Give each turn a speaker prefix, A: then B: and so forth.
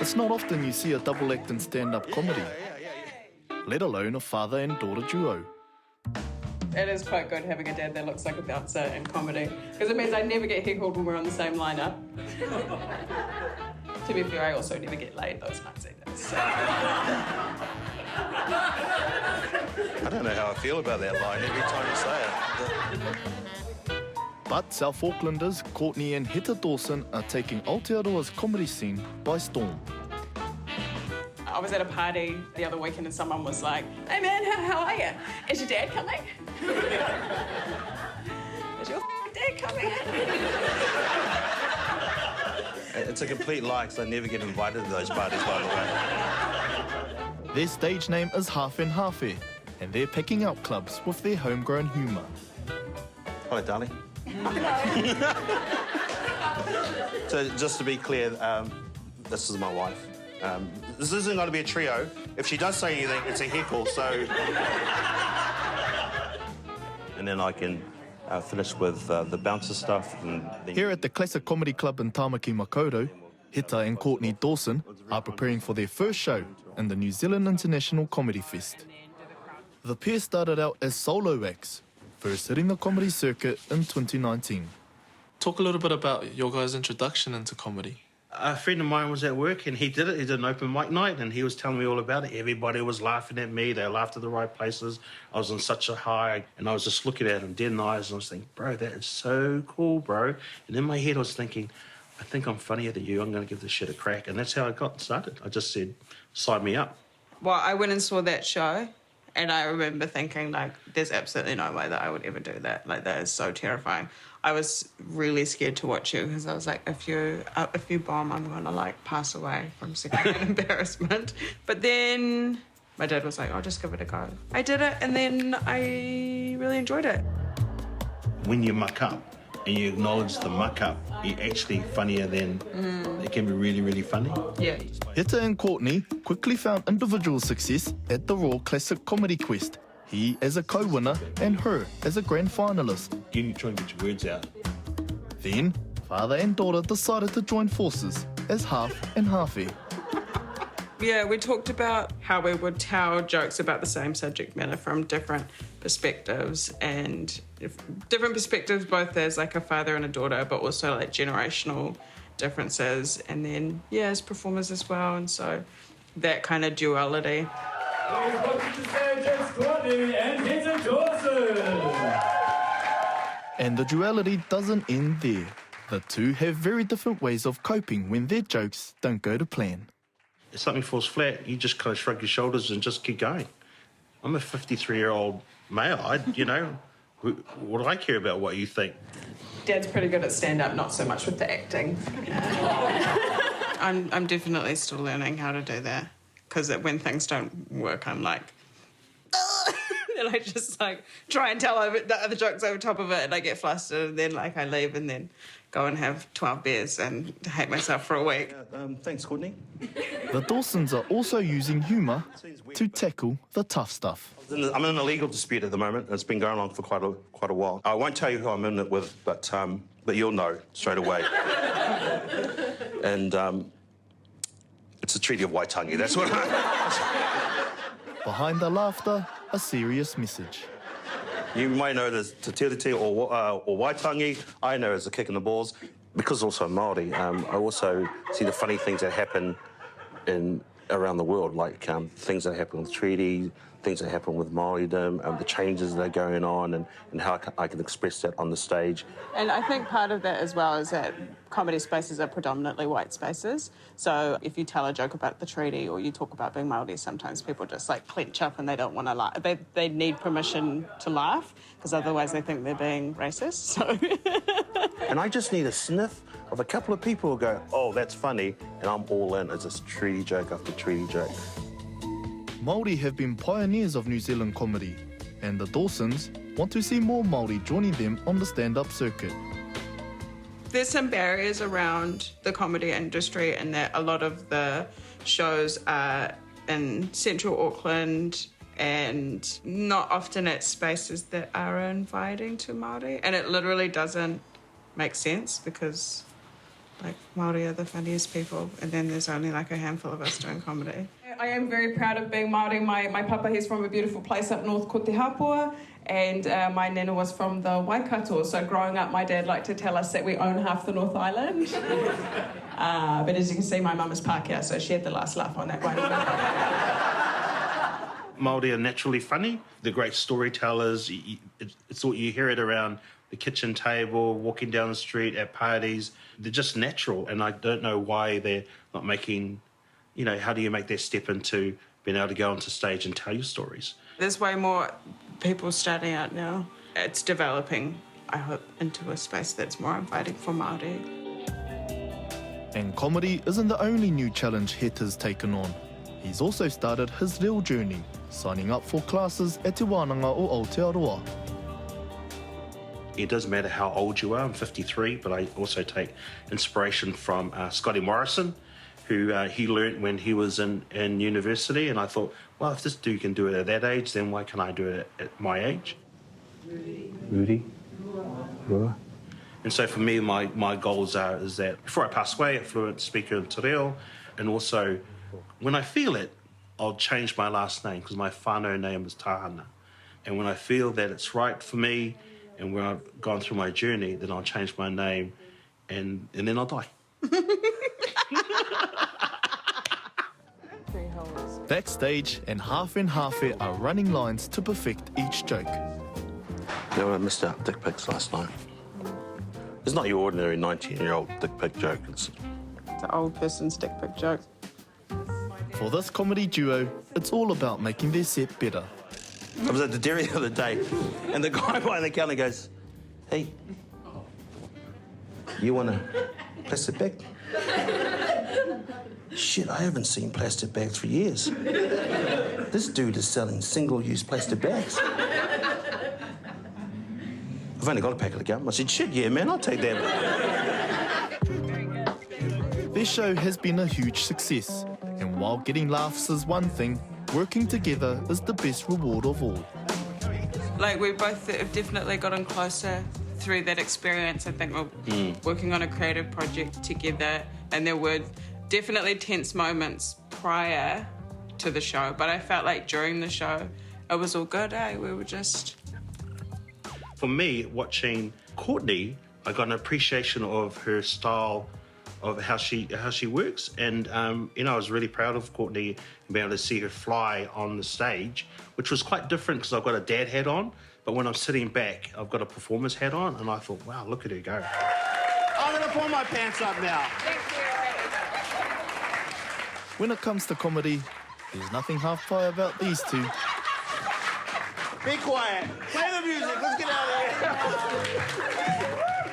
A: It's not often you see a double act in stand-up comedy, let alone a father and daughter duo.
B: It is quite good having a dad that looks like a bouncer in comedy, because it means I never get heckled when we're on the same lineup. To be fair, I also never get laid those nights either. So.
C: I don't know how I feel about that line every time you say it.
A: But South Aucklanders Courtney and Heta Dawson are taking Aotearoa's comedy scene by storm.
B: I was at a party the other weekend and someone was like, "Hey man, how are you? Is your dad coming? Is your dad coming?"
C: It's a complete lie, because I never get invited to those parties, by the way.
A: Their stage name is Half and Halfie, and they're picking out clubs with their homegrown humour.
C: Hello, darling. So, just to be clear, this is my wife. This isn't going to be a trio. If she does say anything, it's a heckle, so... And then I can finish with the bouncer stuff. And then...
A: Here at the Classic Comedy Club in Tāmaki Makaurau, Heta and Courtney Dawson are preparing for their first show in the New Zealand International Comedy Fest. The pair started out as solo acts, first hitting the comedy circuit in 2019.
D: Talk a little bit about your guys' introduction into comedy.
E: A friend of mine was at work and he did it. He did an open mic night and he was telling me all about it. Everybody was laughing at me. They laughed at the right places. I was on such a high and I was just looking at him dead in the eyes and I was thinking, bro, that is so cool, bro. And in my head I was thinking, I think I'm funnier than you. I'm going to give this shit a crack. And that's how I got started. I just said, sign me up.
B: Well, I went and saw that show and I remember thinking, like, there's absolutely no way that I would ever do that. Like, that is so terrifying. I was really scared to watch you because I was like, if you bomb, I'm going to, like, pass away from second embarrassment. But then my dad was like, I'll just give it a go. I did it and then I really enjoyed it.
E: When you muck up and you acknowledge the muck up, you're actually funnier than... It can be really, really funny.
B: Yeah.
A: Heta and Courtney quickly found individual success at the Raw Classic Comedy Quest, he as a co-winner and her as a grand finalist.
E: You try and get your words out.
A: Then, father and daughter decided to join forces as Half and Halfie.
B: Yeah, we talked about how we would tell jokes about the same subject matter from different perspectives and different perspectives both as like a father and a daughter, but also like generational differences, and then, yeah, as performers as well, and so that kind of duality.
F: Welcome to the stage, it's Courtney and Heta Dawson.
A: And the duality doesn't end there. The two have very different ways of coping when their jokes don't go to plan.
E: If something falls flat, you just kind of shrug your shoulders and just keep going. I'm a 53-year-old male. What do I care about what you think?
B: Dad's pretty good at stand-up, not so much with the acting. I'm definitely still learning how to do that, because when things don't work, I'm like, and I just like try and tell the other jokes over top of it, and I get flustered, and then like I leave and then go and have 12 beers and hate myself for a week.
C: Thanks, Courtney.
A: The Dawsons are also using humour to tackle the tough stuff.
C: I'm in a legal dispute at the moment. It's been going on for quite a while. I won't tell you who I'm in it with, but you'll know straight away. And it's a treaty of Waitangi. That's what
A: Behind the laughter, a serious message.
C: You might know it as Te Tiriti or Waitangi. I know it as a kick in the balls. Because also I'm Māori, I also see the funny things that happen around the world, like things that happen with treaty, things that happen with Māoridom, the changes that are going on, and how I can express that on the stage.
B: And I think part of that as well is that comedy spaces are predominantly white spaces. So if you tell a joke about the treaty or you talk about being Māori, sometimes people just like clench up and they don't want to laugh. They need permission to laugh, because otherwise they think they're being racist. So.
C: And I just need a sniff of a couple of people who go, oh, that's funny, and I'm all in. It's a treaty joke after treaty joke.
A: Māori have been pioneers of New Zealand comedy, and the Dawsons want to see more Māori joining them on the stand-up circuit.
B: There's some barriers around the comedy industry, and that a lot of the shows are in central Auckland and not often at spaces that are inviting to Māori. And it literally doesn't make sense, because like Māori are the funniest people, and then there's only like a handful of us doing comedy.
G: I am very proud of being Māori. My papa, he's from a beautiful place up north called Te Hapua, and my nana was from the Waikato. So growing up, my dad liked to tell us that we own half the North Island. But as you can see, my mum is Pākehā, so she had the last laugh on that one.
E: Māori are naturally funny. They're great storytellers. It's all, you hear it around the kitchen table, walking down the street, at parties. They're just natural, and I don't know why they're not making, you know, how do you make that step into being able to go onto stage and tell your stories?
B: There's way more people starting out now. It's developing, I hope, into a space that's more inviting for Māori.
A: And comedy isn't the only new challenge Heta's taken on. He's also started his real journey, signing up for classes at Te Wānanga o Aotearoa.
E: It doesn't matter how old you are. I'm 53, but I also take inspiration from Scotty Morrison, who he learnt when he was in university, and I thought, well, if this dude can do it at that age, then why can't I do it at my age? Rudy. And so for me, my goals is that before I pass away, a fluent speaker in te reo, and also when I feel it, I'll change my last name because my whānau name is Tahana. And when I feel that it's right for me and when I've gone through my journey, then I'll change my name and then I'll die.
A: Backstage, and half and half it are running lines to perfect each joke.
C: You know, I missed out dick pics last night. It's not your ordinary 19-year-old dick pic joke. It's
B: The old person's dick pic joke.
A: For this comedy duo, it's all about making their set better.
C: I was at the dairy the other day, and the guy behind the counter goes, "Hey, you want a plastic bag?" Shit, I haven't seen plastic bags for years. This dude is selling single-use plastic bags. I've only got a packet of gum. I said, "Shit, yeah, man, I'll take that."
A: Their show has been a huge success, and while getting laughs is one thing, working together is the best reward of all.
B: Like, we both have definitely gotten closer through that experience. I think we're working on a creative project together, and there were definitely tense moments prior to the show, but I felt like during the show, it was all good, eh? We were just...
E: For me, watching Courtney, I got an appreciation of her style, of how she works, and you know, I was really proud of Courtney and being able to see her fly on the stage, which was quite different because I've got a dad hat on, but when I'm sitting back, I've got a performer's hat on, and I thought, wow, look at her go. I'm gonna pull my pants up now.
A: When it comes to comedy, there's nothing half-pie about these two.
E: Be quiet. Play the music.